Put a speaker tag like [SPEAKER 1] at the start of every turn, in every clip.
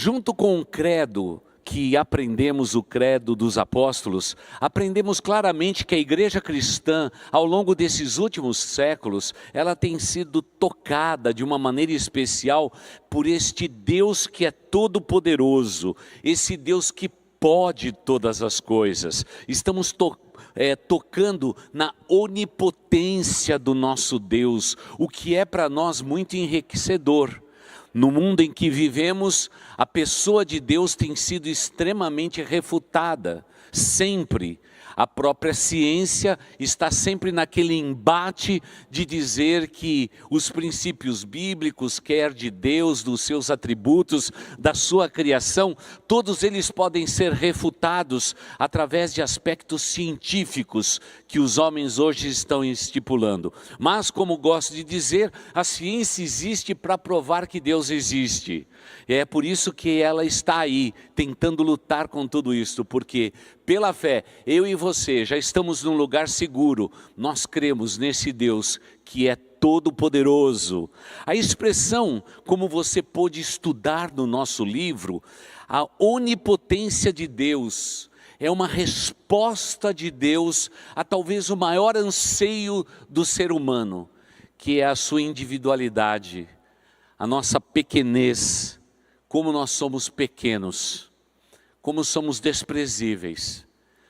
[SPEAKER 1] Junto com o credo que aprendemos, o credo dos apóstolos, aprendemos claramente que a igreja cristã, ao longo desses últimos séculos, ela tem sido tocada de uma maneira especial por este Deus que é todo-poderoso, esse Deus que pode todas as coisas. Estamos tocando na onipotência do nosso Deus, o que é para nós muito enriquecedor. No mundo em que vivemos, a pessoa de Deus tem sido extremamente refutada, sempre. A própria ciência está sempre naquele embate de dizer que os princípios bíblicos, quer de Deus, dos seus atributos, da sua criação, todos eles podem ser refutados através de aspectos científicos que os homens hoje estão estipulando. Mas, como gosto de dizer, a ciência existe para provar que Deus existe. E é por isso que ela está aí, tentando lutar com tudo isso, porque pela fé, eu e você já estamos num lugar seguro. Nós cremos nesse Deus que é todo-poderoso. A expressão, como você pôde estudar no nosso livro, a onipotência de Deus, é uma resposta de Deus a talvez o maior anseio do ser humano, que é a sua individualidade, a nossa pequenez, como nós somos pequenos, como somos desprezíveis,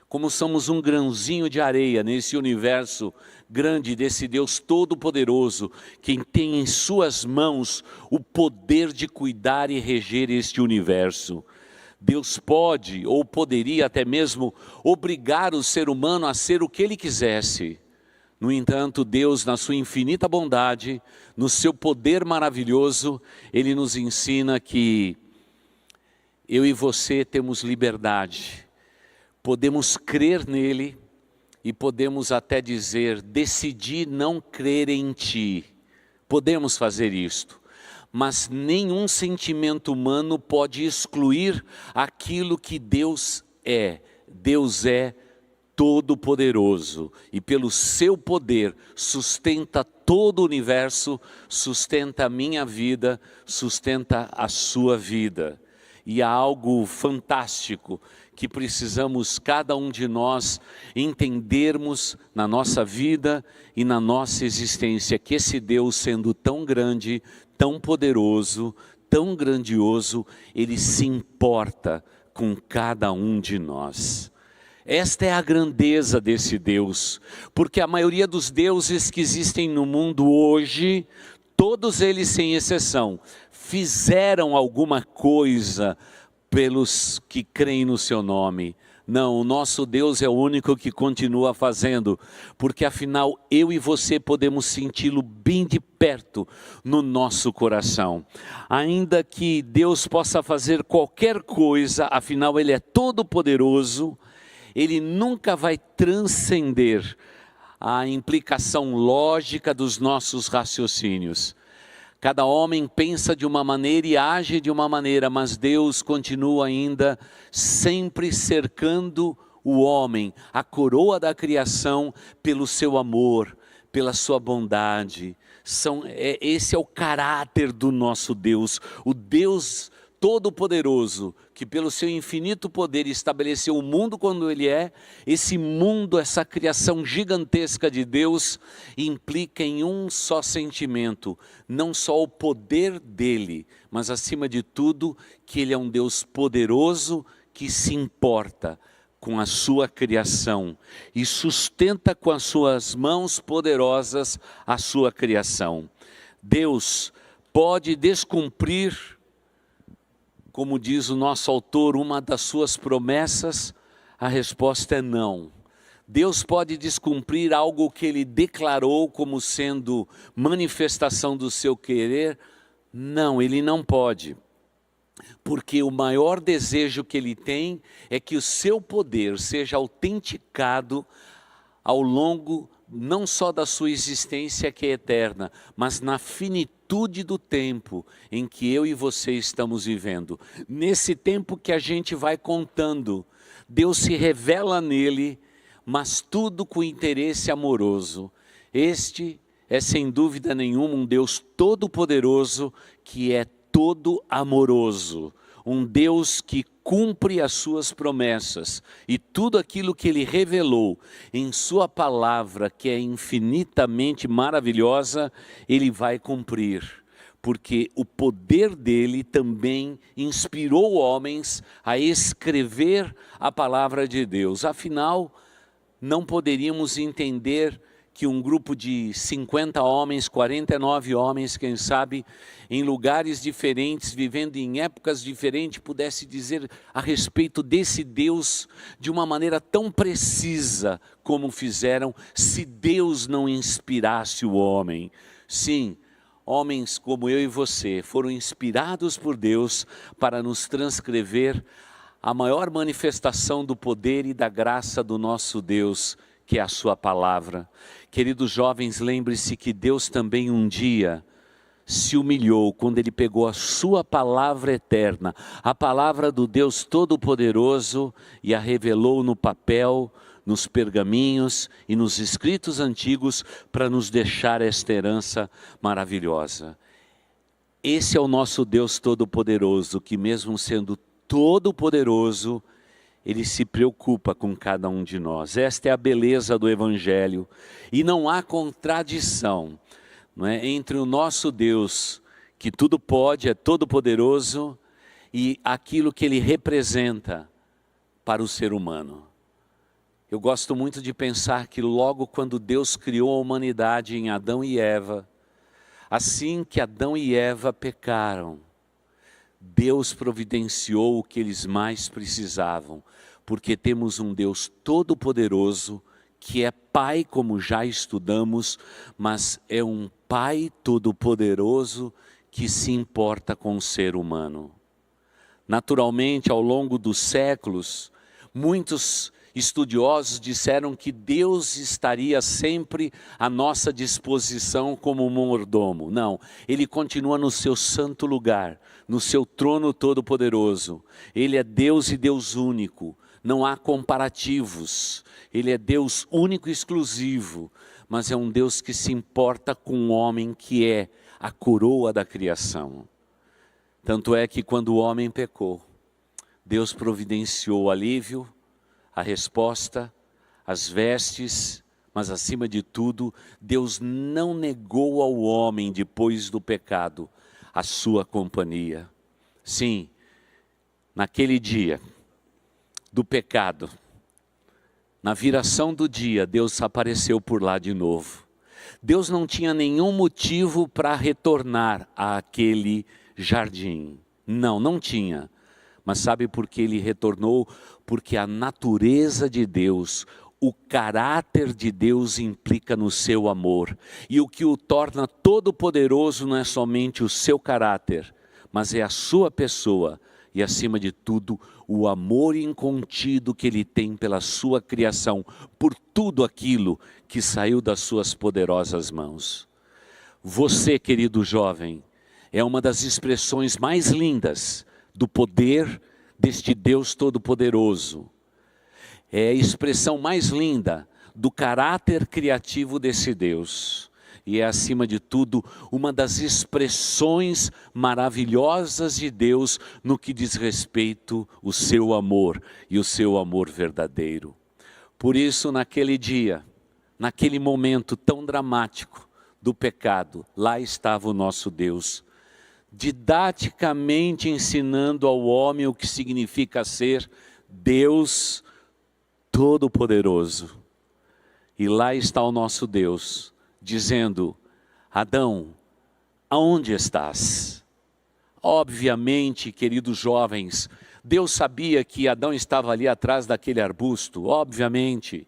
[SPEAKER 1] como somos um grãozinho de areia nesse universo grande desse Deus todo-poderoso, que tem em suas mãos o poder de cuidar e reger este universo. Deus pode, ou poderia até mesmo, obrigar o ser humano a ser o que ele quisesse. No entanto, Deus, na sua infinita bondade, no seu poder maravilhoso, Ele nos ensina que eu e você temos liberdade. Podemos crer nele e podemos até dizer, decidir não crer em ti. Podemos fazer isto. Mas nenhum sentimento humano pode excluir aquilo que Deus é. Deus é todo-poderoso e pelo seu poder sustenta todo o universo, sustenta a minha vida, sustenta a sua vida. E há algo fantástico que precisamos cada um de nós entendermos na nossa vida e na nossa existência, que esse Deus, sendo tão grande, tão poderoso, tão grandioso, Ele se importa com cada um de nós. Esta é a grandeza desse Deus, porque a maioria dos deuses que existem no mundo hoje, todos eles sem exceção, fizeram alguma coisa pelos que creem no seu nome. Não, o nosso Deus é o único que continua fazendo, porque afinal eu e você podemos senti-lo bem de perto no nosso coração. Ainda que Deus possa fazer qualquer coisa, afinal Ele é todo poderoso, Ele nunca vai transcender a implicação lógica dos nossos raciocínios. Cada homem pensa de uma maneira e age de uma maneira, mas Deus continua ainda sempre cercando o homem, a coroa da criação, pelo seu amor, pela sua bondade. Esse é o caráter do nosso Deus, o Deus todo-poderoso, que pelo seu infinito poder estabeleceu o mundo quando ele é. Esse mundo, essa criação gigantesca de Deus, implica em um só sentimento, não só o poder dele, mas acima de tudo, que ele é um Deus poderoso, que se importa com a sua criação e sustenta com as suas mãos poderosas a sua criação. Deus pode descumprir, como diz o nosso autor, uma das suas promessas? A resposta é não. Deus pode descumprir algo que Ele declarou como sendo manifestação do seu querer? Não, Ele não pode. Porque o maior desejo que Ele tem é que o seu poder seja autenticado ao longo não só da sua existência que é eterna, mas na finitude do tempo em que eu e você estamos vivendo. Nesse tempo que a gente vai contando, Deus se revela nele, mas tudo com interesse amoroso. Este é sem dúvida nenhuma um Deus todo-poderoso que é todo amoroso. um Deus que cumpre as suas promessas, e tudo aquilo que Ele revelou em sua palavra, que é infinitamente maravilhosa, Ele vai cumprir. Porque o poder dele também inspirou homens a escrever a palavra de Deus. Afinal, não poderíamos entender que um grupo de 50 homens, 49 homens, quem sabe, em lugares diferentes, vivendo em épocas diferentes, pudesse dizer a respeito desse Deus de uma maneira tão precisa como fizeram, se Deus não inspirasse o homem. Sim, homens como eu e você foram inspirados por Deus para nos transcrever a maior manifestação do poder e da graça do nosso Deus, que é a sua palavra. Queridos jovens, lembre-se que Deus também um dia se humilhou quando Ele pegou a sua palavra eterna, a palavra do Deus Todo-Poderoso, e a revelou no papel, nos pergaminhos e nos escritos antigos para nos deixar esta herança maravilhosa. Esse é o nosso Deus Todo-Poderoso, que mesmo sendo Todo-Poderoso, Ele se preocupa com cada um de nós. Esta é a beleza do Evangelho. E não há contradição, não é, entre o nosso Deus, que tudo pode, é todo-poderoso, e aquilo que Ele representa para o ser humano. Eu gosto muito de pensar que logo quando Deus criou a humanidade em Adão e Eva, assim que Adão e Eva pecaram, Deus providenciou o que eles mais precisavam, porque temos um Deus todo-poderoso, que é Pai, como já estudamos, mas é um Pai todo-poderoso que se importa com o ser humano. Naturalmente, ao longo dos séculos, muitos estudiosos disseram que Deus estaria sempre à nossa disposição como mordomo. Não, Ele continua no seu santo lugar, no seu trono todo-poderoso. Ele é Deus e Deus único, não há comparativos. Ele é Deus único e exclusivo, mas é um Deus que se importa com o homem, que é a coroa da criação. Tanto é que quando o homem pecou, Deus providenciou o alívio, a resposta, as vestes, mas acima de tudo, Deus não negou ao homem, depois do pecado, a sua companhia. Sim, naquele dia do pecado, na viração do dia, Deus apareceu por lá de novo. Deus não tinha nenhum motivo para retornar àquele jardim. Não tinha. Mas sabe por que Ele retornou? Porque a natureza de Deus, o caráter de Deus implica no seu amor. E o que o torna todo-poderoso não é somente o seu caráter, mas é a sua pessoa. E acima de tudo, o amor incontido que Ele tem pela sua criação, por tudo aquilo que saiu das suas poderosas mãos. Você, querido jovem, é uma das expressões mais lindas do poder deste Deus Todo-Poderoso. É a expressão mais linda do caráter criativo desse Deus. E é, acima de tudo, uma das expressões maravilhosas de Deus no que diz respeito ao seu amor e o seu amor verdadeiro. Por isso, naquele dia, naquele momento tão dramático do pecado, lá estava o nosso Deus, didaticamente ensinando ao homem o que significa ser Deus Todo-Poderoso. E lá está o nosso Deus, dizendo: Adão, aonde estás? Obviamente, queridos jovens, Deus sabia que Adão estava ali atrás daquele arbusto, obviamente,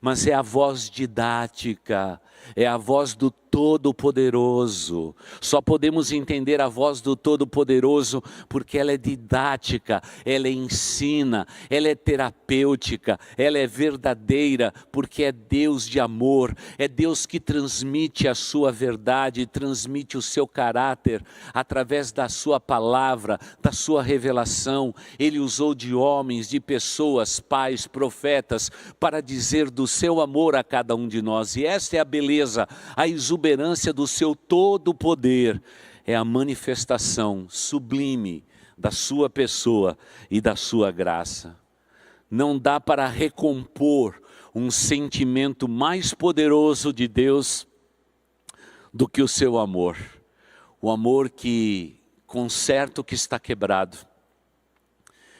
[SPEAKER 1] mas é a voz didática, é a voz do Todo-Poderoso. Só podemos entender a voz do Todo-Poderoso porque ela é didática, ela ensina, ela é terapêutica, ela é verdadeira, porque é Deus de amor, é Deus que transmite a sua verdade, transmite o seu caráter através da sua palavra, da sua revelação. Ele usou de homens, de pessoas, pais, profetas, para dizer do seu amor a cada um de nós. E esta é a beleza, a exuberância do seu todo poder, é a manifestação sublime da sua pessoa e da sua graça. Não dá para recompor um sentimento mais poderoso de Deus do que o seu amor. O amor que conserta o que está quebrado,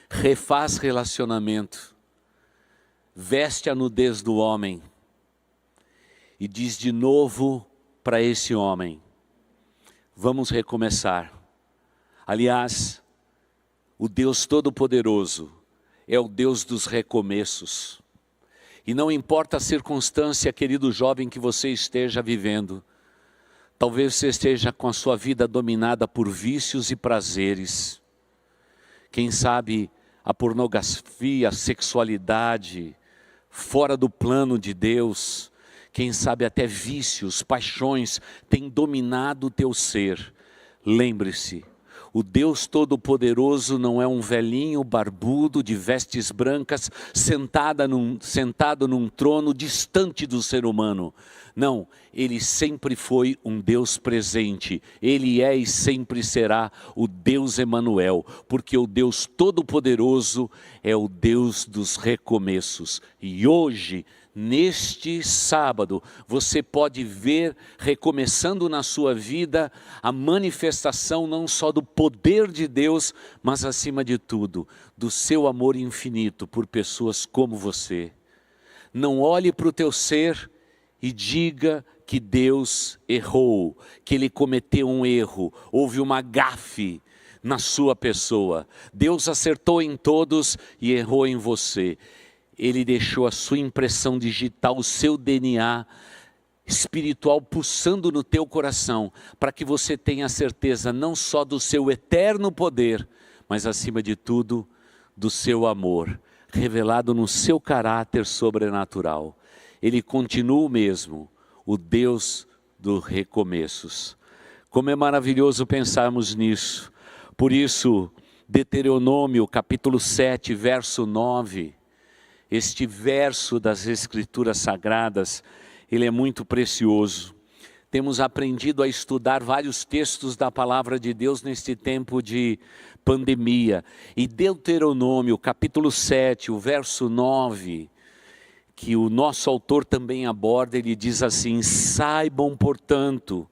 [SPEAKER 1] refaz relacionamento, veste a nudez do homem e diz de novo para esse homem: vamos recomeçar. Aliás, o Deus Todo-Poderoso é o Deus dos recomeços. E não importa a circunstância, querido jovem, que você esteja vivendo. Talvez você esteja com a sua vida dominada por vícios e prazeres. Quem sabe a pornografia, a sexualidade, fora do plano de Deus. Quem sabe até vícios, paixões, têm dominado o teu ser. Lembre-se, o Deus Todo-Poderoso não é um velhinho barbudo de vestes brancas sentado num trono distante do ser humano. Não, Ele sempre foi um Deus presente. Ele é e sempre será o Deus Emanuel, porque o Deus Todo-Poderoso é o Deus dos recomeços. E hoje, neste sábado, você pode ver, recomeçando na sua vida, a manifestação não só do poder de Deus, mas acima de tudo, do seu amor infinito por pessoas como você. Não olhe para o teu ser e diga que Deus errou, que Ele cometeu um erro, houve uma gafe na sua pessoa. Deus acertou em todos e errou em você. Ele deixou a sua impressão digital, o seu DNA espiritual pulsando no teu coração, para que você tenha certeza não só do seu eterno poder, mas acima de tudo, do seu amor, revelado no seu caráter sobrenatural. Ele continua o mesmo, o Deus dos recomeços. Como é maravilhoso pensarmos nisso. Por isso, Deuteronômio capítulo 7, verso 9, este verso das Escrituras Sagradas, ele é muito precioso. Temos aprendido a estudar vários textos da Palavra de Deus neste tempo de pandemia. E Deuteronômio, capítulo 7, o verso 9, que o nosso autor também aborda, ele diz assim: saibam, portanto,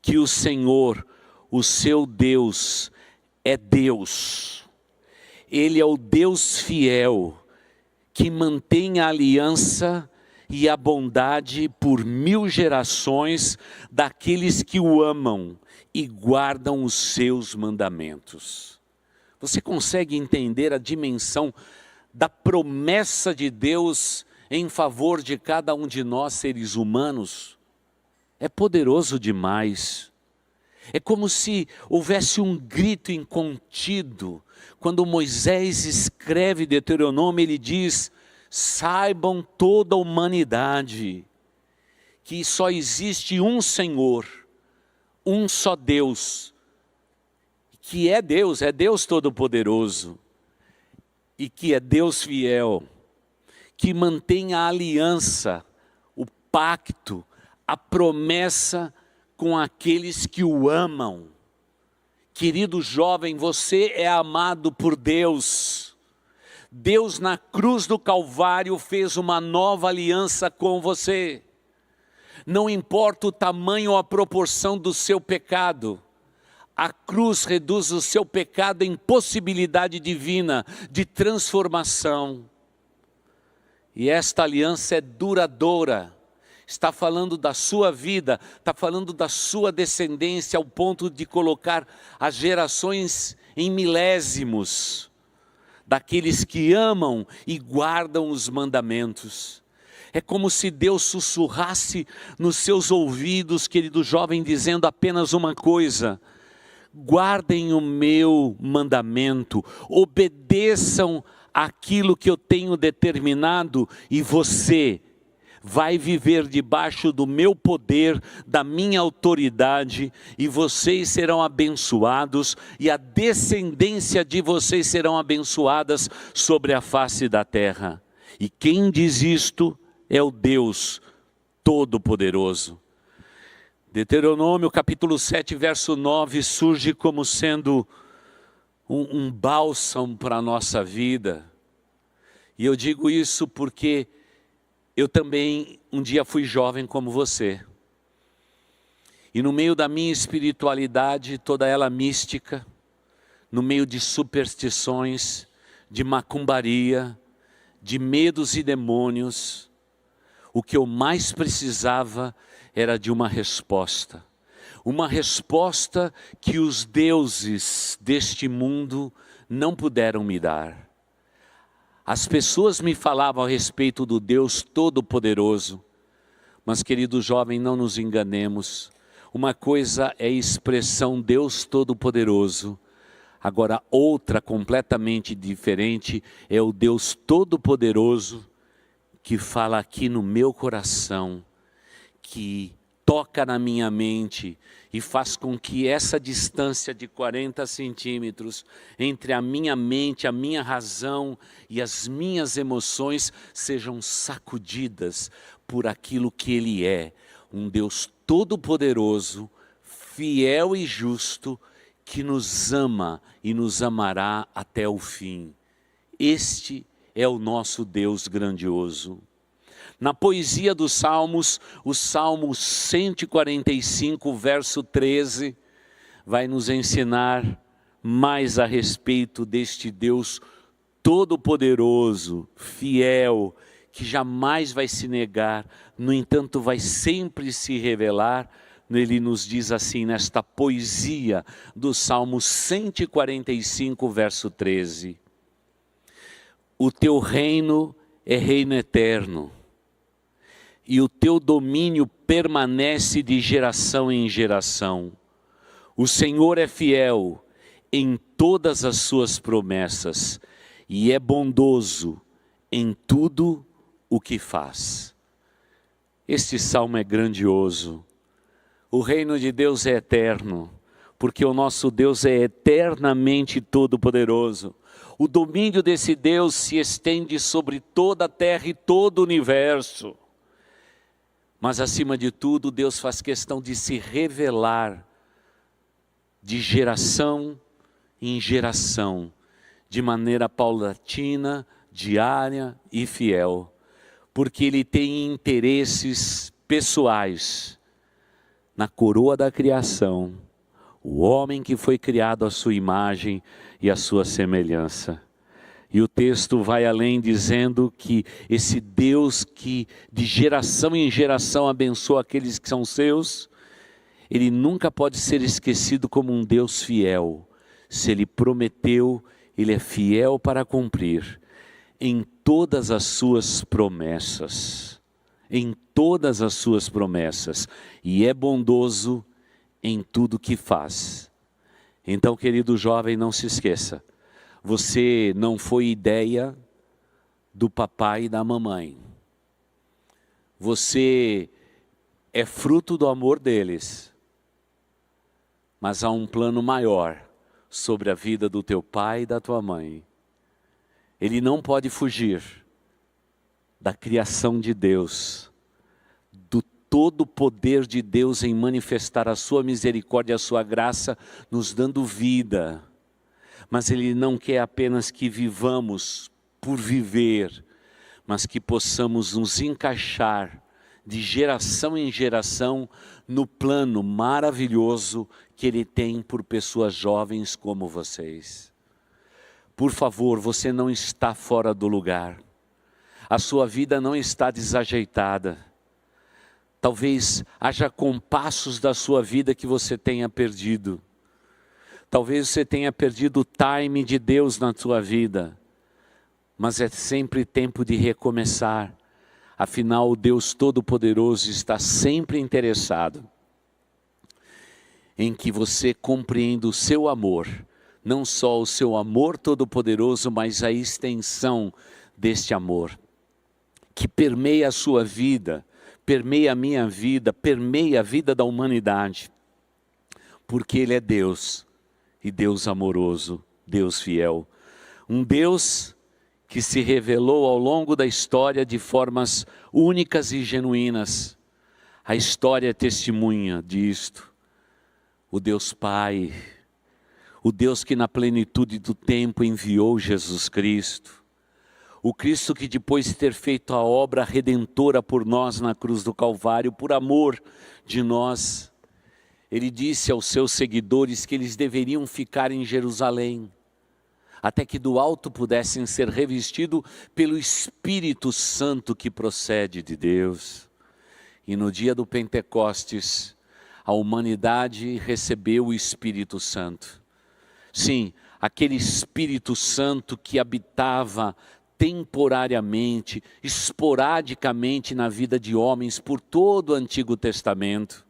[SPEAKER 1] que o Senhor, o seu Deus, é Deus. Ele é o Deus fiel, que mantém a aliança e a bondade por 1000 gerações daqueles que o amam e guardam os seus mandamentos. Você consegue entender a dimensão da promessa de Deus em favor de cada um de nós seres humanos? É poderoso demais. É como se houvesse um grito incontido. Quando Moisés escreve Deuteronômio, ele diz: saibam toda a humanidade que só existe um Senhor, um só Deus, que é Deus Todo-Poderoso, e que é Deus fiel, que mantém a aliança, o pacto, a promessa com aqueles que o amam. Querido jovem, você é amado por Deus. Deus na cruz do Calvário fez uma nova aliança com você. Não importa o tamanho ou a proporção do seu pecado, a cruz reduz o seu pecado em possibilidade divina de transformação. E esta aliança é duradoura. Está falando da sua vida, está falando da sua descendência, ao ponto de colocar as gerações em milésimos, daqueles que amam e guardam os mandamentos. É como se Deus sussurrasse nos seus ouvidos, querido jovem, dizendo apenas uma coisa: guardem o meu mandamento, obedeçam aquilo que eu tenho determinado, e você vai viver debaixo do meu poder, da minha autoridade, e vocês serão abençoados, e a descendência de vocês serão abençoadas sobre a face da terra. E quem diz isto é o Deus Todo-Poderoso. Deuteronômio capítulo 7, verso 9, surge como sendo um bálsamo para a nossa vida. E eu digo isso porque eu também um dia fui jovem como você. E no meio da minha espiritualidade, toda ela mística, no meio de superstições, de macumbaria, de medos e demônios, o que eu mais precisava era de uma resposta. Uma resposta que os deuses deste mundo não puderam me dar. As pessoas me falavam a respeito do Deus Todo-Poderoso, mas, querido jovem, não nos enganemos. Uma coisa é a expressão Deus Todo-Poderoso, agora outra completamente diferente é o Deus Todo-Poderoso que fala aqui no meu coração, que toca na minha mente e faz com que essa distância de 40 centímetros entre a minha mente, a minha razão e as minhas emoções sejam sacudidas por aquilo que Ele é, um Deus todo-poderoso, fiel e justo, que nos ama e nos amará até o fim. Este é o nosso Deus grandioso. Na poesia dos Salmos, o Salmo 145, verso 13, vai nos ensinar mais a respeito deste Deus todo-poderoso, fiel, que jamais vai se negar, no entanto vai sempre se revelar. Ele nos diz assim nesta poesia do Salmo 145, verso 13. O teu reino é reino eterno, e o teu domínio permanece de geração em geração. O Senhor é fiel em todas as suas promessas, e é bondoso em tudo o que faz. Este salmo é grandioso. O reino de Deus é eterno, porque o nosso Deus é eternamente todo-poderoso. O domínio desse Deus se estende sobre toda a terra e todo o universo. Mas acima de tudo, Deus faz questão de se revelar de geração em geração, de maneira paulatina, diária e fiel, porque Ele tem interesses pessoais na coroa da criação, o homem que foi criado à sua imagem e à sua semelhança. E o texto vai além dizendo que esse Deus que de geração em geração abençoa aqueles que são seus, Ele nunca pode ser esquecido como um Deus fiel. Se Ele prometeu, Ele é fiel para cumprir em todas as suas promessas. Em todas as suas promessas. E é bondoso em tudo que faz. Então, querido jovem, não se esqueça. Você não foi ideia do papai e da mamãe. Você é fruto do amor deles. Mas há um plano maior sobre a vida do teu pai e da tua mãe. Ele não pode fugir da criação de Deus, do todo o poder de Deus em manifestar a sua misericórdia e a sua graça, nos dando vida. Mas Ele não quer apenas que vivamos por viver, mas que possamos nos encaixar de geração em geração no plano maravilhoso que Ele tem por pessoas jovens como vocês. Por favor, você não está fora do lugar. A sua vida não está desajeitada. Talvez haja compassos da sua vida que você tenha perdido. Talvez você tenha perdido o time de Deus na sua vida. Mas é sempre tempo de recomeçar. Afinal, o Deus Todo-Poderoso está sempre interessado em que você compreenda o seu amor. Não só o seu amor todo-poderoso, mas a extensão deste amor. Que permeia a sua vida, permeia a minha vida, permeia a vida da humanidade. Porque Ele é Deus, e Deus amoroso, Deus fiel. Um Deus que se revelou ao longo da história de formas únicas e genuínas. A história é testemunha disto. O Deus Pai, o Deus que na plenitude do tempo enviou Jesus Cristo, o Cristo que depois de ter feito a obra redentora por nós na cruz do Calvário, por amor de nós, ele disse aos seus seguidores que eles deveriam ficar em Jerusalém, até que do alto pudessem ser revestidos pelo Espírito Santo que procede de Deus. E no dia do Pentecostes, a humanidade recebeu o Espírito Santo. Sim, aquele Espírito Santo que habitava temporariamente, esporadicamente na vida de homens por todo o Antigo Testamento,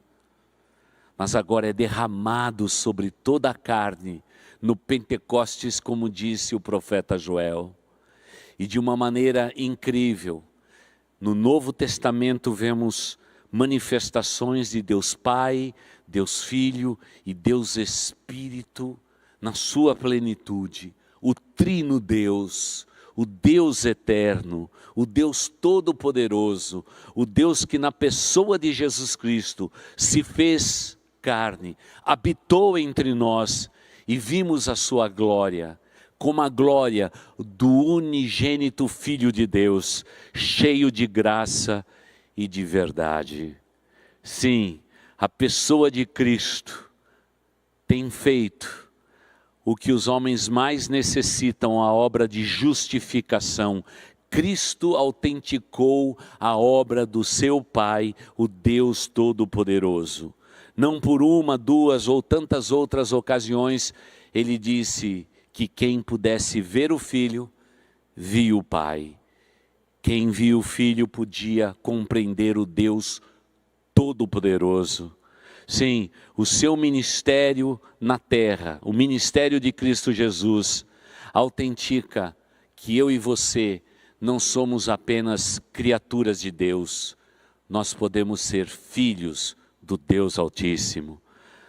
[SPEAKER 1] mas agora é derramado sobre toda a carne, no Pentecostes, como disse o profeta Joel. E de uma maneira incrível, no Novo Testamento vemos manifestações de Deus Pai, Deus Filho e Deus Espírito na sua plenitude, o Trino Deus, o Deus eterno, o Deus todo-poderoso, o Deus que na pessoa de Jesus Cristo se fez carne, habitou entre nós e vimos a sua glória, como a glória do unigênito Filho de Deus, cheio de graça e de verdade. Sim, a pessoa de Cristo tem feito o que os homens mais necessitam, a obra de justificação. Cristo autenticou a obra do seu Pai, o Deus Todo-Poderoso. Não por uma, duas ou tantas outras ocasiões, ele disse que quem pudesse ver o Filho, viu o Pai. Quem viu o Filho podia compreender o Deus Todo-Poderoso. Sim, o seu ministério na terra, o ministério de Cristo Jesus, autentica que eu e você não somos apenas criaturas de Deus, nós podemos ser filhos do Deus Altíssimo.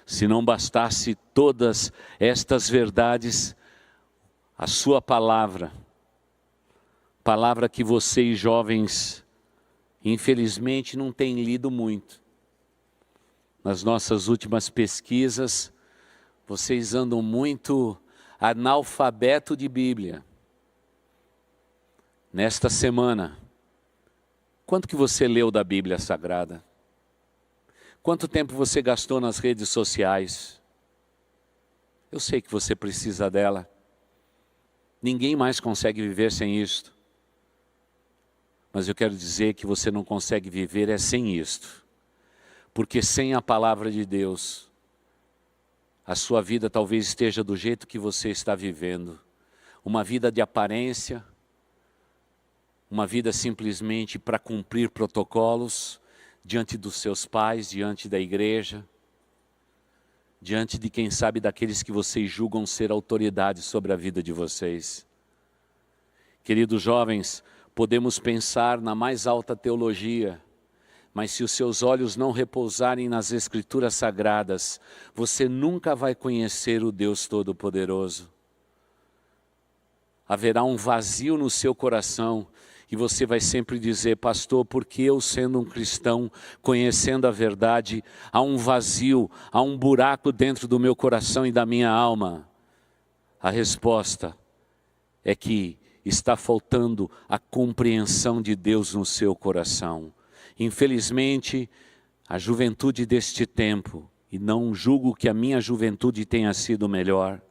[SPEAKER 1] Se não bastasse todas estas verdades, a sua palavra que vocês jovens, infelizmente, não têm lido muito. Nas nossas últimas pesquisas, vocês andam muito analfabeto de Bíblia. Nesta semana, quanto que você leu da Bíblia Sagrada? Quanto tempo você gastou nas redes sociais? Eu sei que você precisa dela. Ninguém mais consegue viver sem isto. Mas eu quero dizer que você não consegue viver sem isto. Porque sem a palavra de Deus, a sua vida talvez esteja do jeito que você está vivendo. Uma vida de aparência, uma vida simplesmente para cumprir protocolos, diante dos seus pais, diante da igreja, diante de quem sabe daqueles que vocês julgam ser autoridade sobre a vida de vocês. Queridos jovens, podemos pensar na mais alta teologia, mas se os seus olhos não repousarem nas Escrituras Sagradas, você nunca vai conhecer o Deus Todo-Poderoso. Haverá um vazio no seu coração, e você vai sempre dizer: pastor, porque eu sendo um cristão, conhecendo a verdade, há um vazio, há um buraco dentro do meu coração e da minha alma? A resposta é que está faltando a compreensão de Deus no seu coração. Infelizmente, a juventude deste tempo, e não julgo que a minha juventude tenha sido melhor,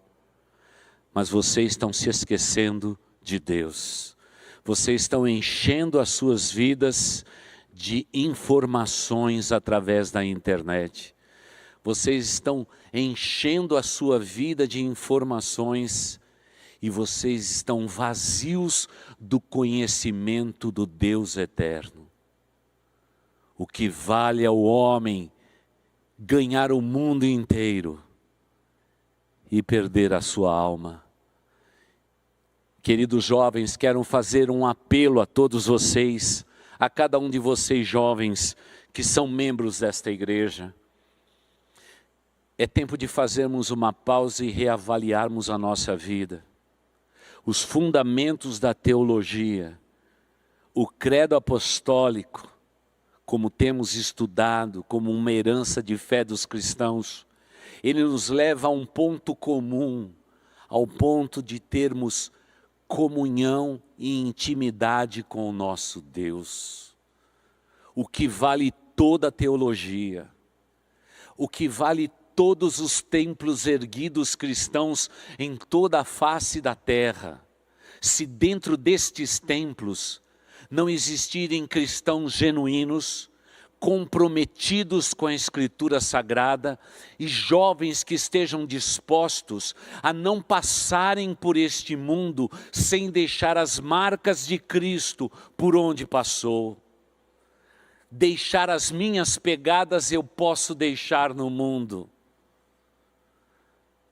[SPEAKER 1] mas vocês estão se esquecendo de Deus. Vocês estão enchendo as suas vidas de informações através da internet. Vocês estão enchendo a sua vida de informações e vocês estão vazios do conhecimento do Deus eterno. O que vale ao homem ganhar o mundo inteiro e perder a sua alma. Queridos jovens, quero fazer um apelo a todos vocês, a cada um de vocês jovens que são membros desta igreja. É tempo de fazermos uma pausa e reavaliarmos a nossa vida. Os fundamentos da teologia, o credo apostólico, como temos estudado, como uma herança de fé dos cristãos, ele nos leva a um ponto comum, ao ponto de termos comunhão e intimidade com o nosso Deus. O que vale toda a teologia, o que vale todos os templos erguidos cristãos em toda a face da terra, se dentro destes templos não existirem cristãos genuínos, comprometidos com a Escritura Sagrada e jovens que estejam dispostos a não passarem por este mundo sem deixar as marcas de Cristo por onde passou. Deixar as minhas pegadas eu posso deixar no mundo,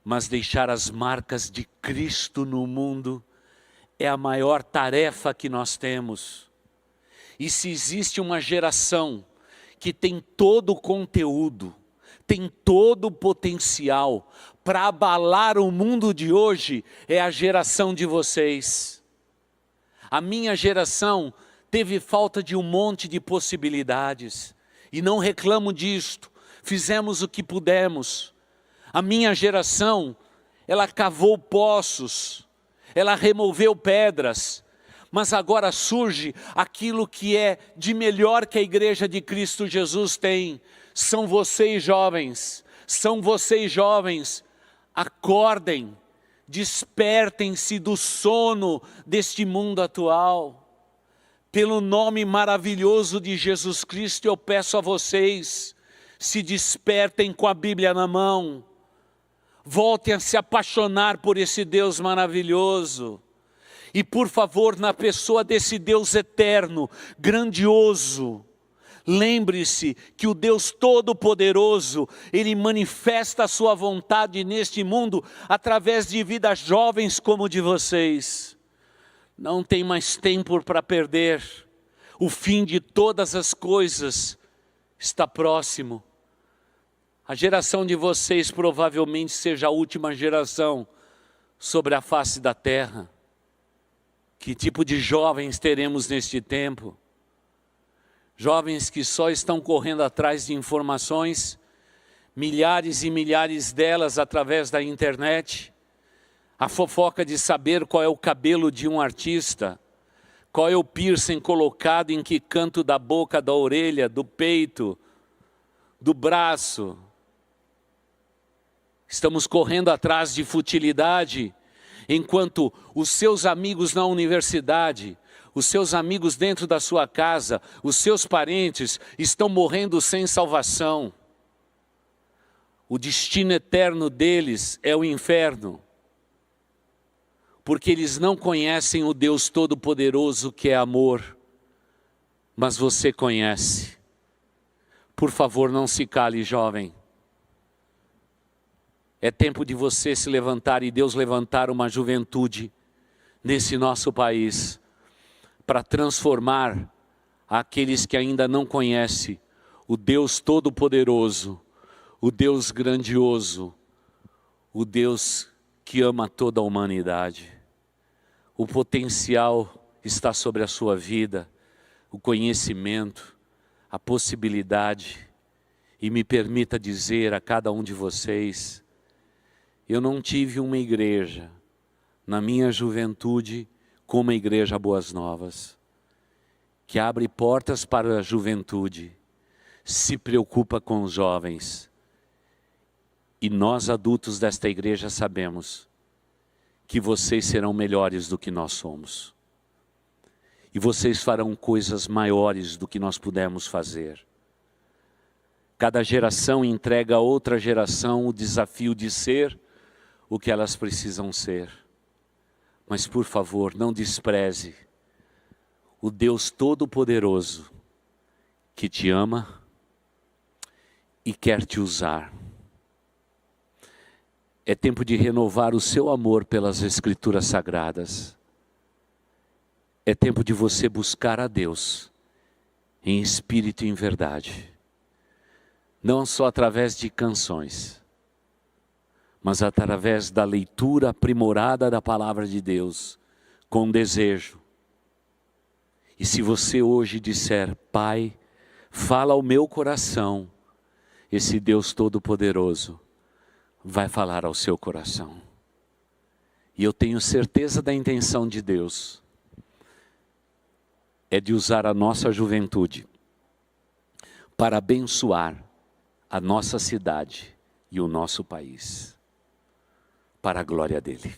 [SPEAKER 1] mas deixar as marcas de Cristo no mundo é a maior tarefa que nós temos. E se existe uma geração que tem todo o conteúdo, tem todo o potencial para abalar o mundo de hoje, é a geração de vocês. A minha geração teve falta de um monte de possibilidades, e não reclamo disto, fizemos o que pudemos. A minha geração, ela cavou poços, ela removeu pedras, mas agora surge aquilo que é de melhor que a igreja de Cristo Jesus tem. São vocês jovens, acordem, despertem-se do sono deste mundo atual. Pelo nome maravilhoso de Jesus Cristo eu peço a vocês, se despertem com a Bíblia na mão. Voltem a se apaixonar por esse Deus maravilhoso. E por favor, na pessoa desse Deus eterno, grandioso, lembre-se que o Deus Todo-Poderoso, Ele manifesta a sua vontade neste mundo através de vidas jovens como de vocês. Não tem mais tempo para perder. O fim de todas as coisas está próximo. A geração de vocês provavelmente seja a última geração sobre a face da terra. Que tipo de jovens teremos neste tempo? Jovens que só estão correndo atrás de informações, milhares e milhares delas através da internet. A fofoca de saber qual é o cabelo de um artista, qual é o piercing colocado em que canto da boca, da orelha, do peito, do braço. Estamos correndo atrás de futilidade, enquanto os seus amigos na universidade, os seus amigos dentro da sua casa, os seus parentes estão morrendo sem salvação. O destino eterno deles é o inferno, porque eles não conhecem o Deus Todo-Poderoso que é amor, mas você conhece. Por favor, não se cale, jovem. É tempo de você se levantar e Deus levantar uma juventude nesse nosso país para transformar aqueles que ainda não conhecem o Deus Todo-Poderoso, o Deus grandioso, o Deus que ama toda a humanidade. O potencial está sobre a sua vida, o conhecimento, a possibilidade. E me permita dizer a cada um de vocês, eu não tive uma igreja na minha juventude como a Igreja Boas Novas, que abre portas para a juventude, se preocupa com os jovens. E nós adultos desta igreja sabemos que vocês serão melhores do que nós somos. E vocês farão coisas maiores do que nós pudemos fazer. Cada geração entrega a outra geração o desafio de ser o que elas precisam ser. Mas por favor, não despreze o Deus Todo-Poderoso que te ama e quer te usar. É tempo de renovar o seu amor pelas Escrituras Sagradas. É tempo de você buscar a Deus em espírito e em verdade. Não só através de canções, mas através da leitura aprimorada da palavra de Deus, com desejo. E se você hoje disser, Pai, fala ao meu coração, esse Deus Todo-Poderoso vai falar ao seu coração. E eu tenho certeza da intenção de Deus, é de usar a nossa juventude para abençoar a nossa cidade e o nosso país, para a glória dEle.